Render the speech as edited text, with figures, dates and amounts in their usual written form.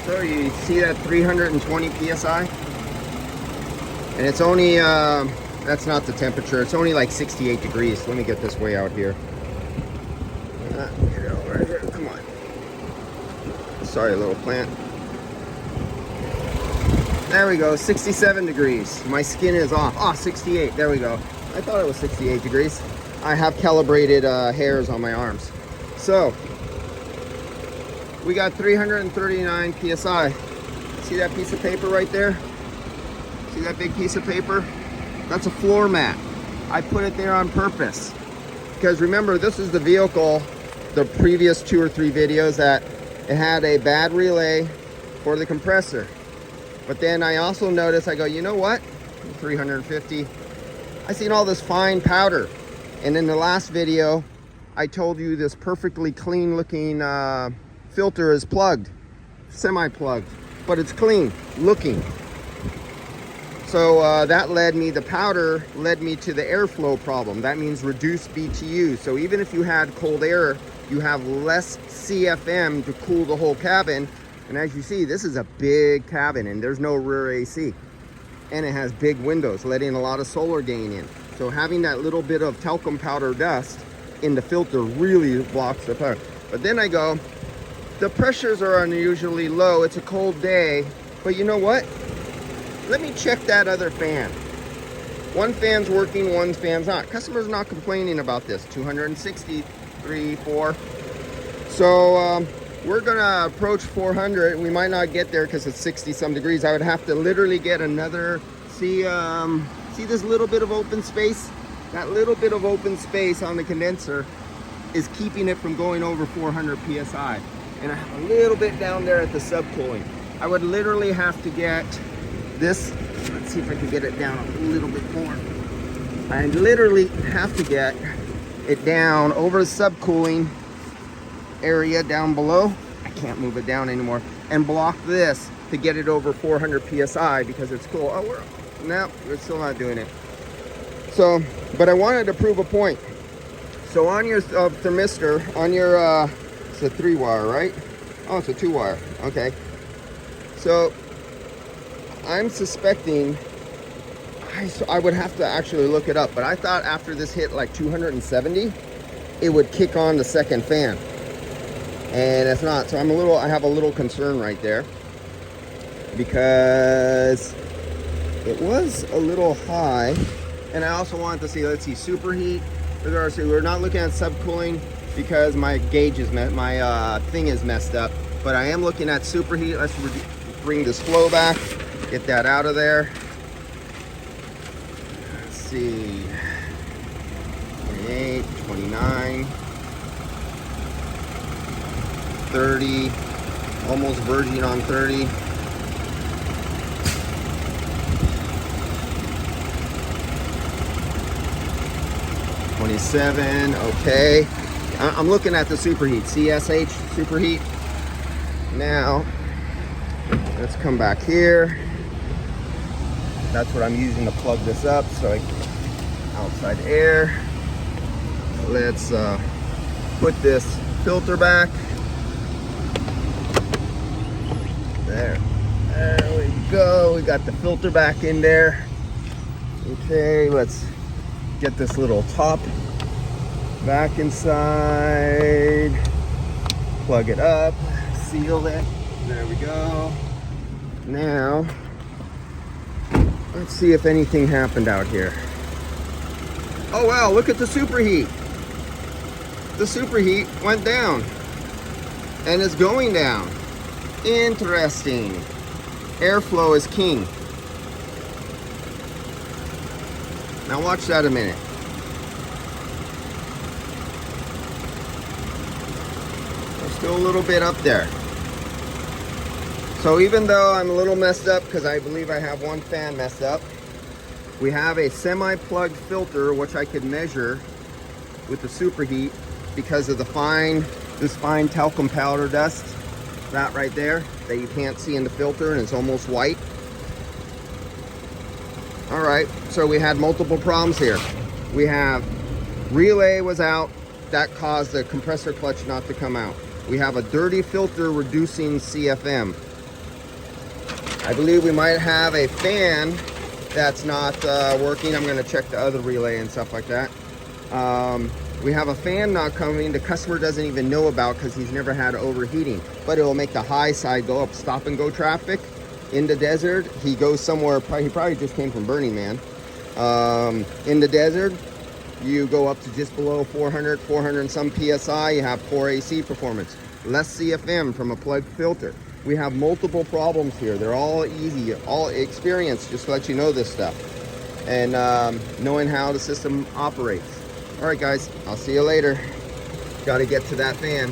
So you see that 320 psi? And it's only, that's not the temperature, it's only like 68 degrees. Let me get this way out here. Get it over here, come on. Sorry, little plant. There we go, 67 degrees. My skin is off. Ah, 68, there we go. I thought it was 68 degrees. I have calibrated hairs on my arms. So, we got 339 psi. See that piece of paper right there? See that big piece of paper? That's a floor mat. I put it there on purpose. Because remember, this is the vehicle, the previous 2 or 3 videos, that it had a bad relay for the compressor. But then I also noticed, I go, you know what? 350. I seen all this fine powder. And in the last video, I told you this perfectly clean looking filter is plugged, semi-plugged, but it's clean looking. So that led me, the powder led me to the airflow problem. That means reduced BTU. So even if you had cold air, you have less CFM to cool the whole cabin. And as you see, this is a big cabin and there's no rear AC. And it has big windows, letting a lot of solar gain in. So having that little bit of talcum powder dust in the filter really blocks the power. But then I go, the pressures are unusually low. It's a cold day, but you know what? Let me check that other fan. One fan's working, one fan's not. Customer's not complaining about this. 263, 4. So we're gonna approach 400. We might not get there because it's 60 some degrees. I would have to literally get another, see this little bit of open space? That little bit of open space on the condenser is keeping it from going over 400 psi. And I have a little bit down there at the subcooling. I would literally have to get this, let's see if I can get it down a little bit more. I literally have to get it down over the subcooling area down below. I can't move it down anymore. And block this to get it over 400 psi because it's cool. Oh, we're still not doing it. So, but I wanted to prove a point. So on your thermistor, on your, it's a 3-wire, right? Oh, it's a 2-wire, okay. So, I'm suspecting, I would have to actually look it up, but I thought after this hit like 270, it would kick on the second fan. And it's not, so I have a little concern right there. Because it was a little high. And I also wanted to see, let's see, superheat. We're not looking at subcooling because my gauge is, my thing is messed up. But I am looking at superheat. Let's bring this flow back. Get that out of there. Let's see. 28, 29, 30, almost verging on 30. $27, okay. I'm looking at the superheat, CSH superheat. Now, let's come back here. That's what I'm using to plug this up, so I get outside air. Let's put this filter back. There we go. We got the filter back in there. Okay, let's get this little top back inside. Plug it up, seal it. There we go. Now, let's see if anything happened out here. Oh wow, look at the superheat. The superheat went down. And it's going down. Interesting. Airflow is king. Now watch that a minute. There's still a little bit up there. So even though I'm a little messed up because I believe I have one fan messed up, we have a semi-plugged filter which I could measure with the superheat because of the this fine talcum powder dust, that right there, that you can't see in the filter and it's almost white. All right, so we had multiple problems here. We have relay was out, that caused the compressor clutch not to come out. We have a dirty filter reducing CFM. I believe we might have a fan that's not working. I'm going to check the other relay and stuff like that. We have a fan not coming. The customer doesn't even know about because he's never had overheating, but it will make the high side go up. Stop and go traffic in the desert. He goes somewhere, he probably just came from Burning Man. In the desert, you go up to just below 400 and some PSI, you have poor AC performance. Less CFM from a plugged filter. We have multiple problems here. They're all easy, all experience, just to let you know this stuff. And knowing how the system operates. All right, guys, I'll see you later. Got to get to that fan.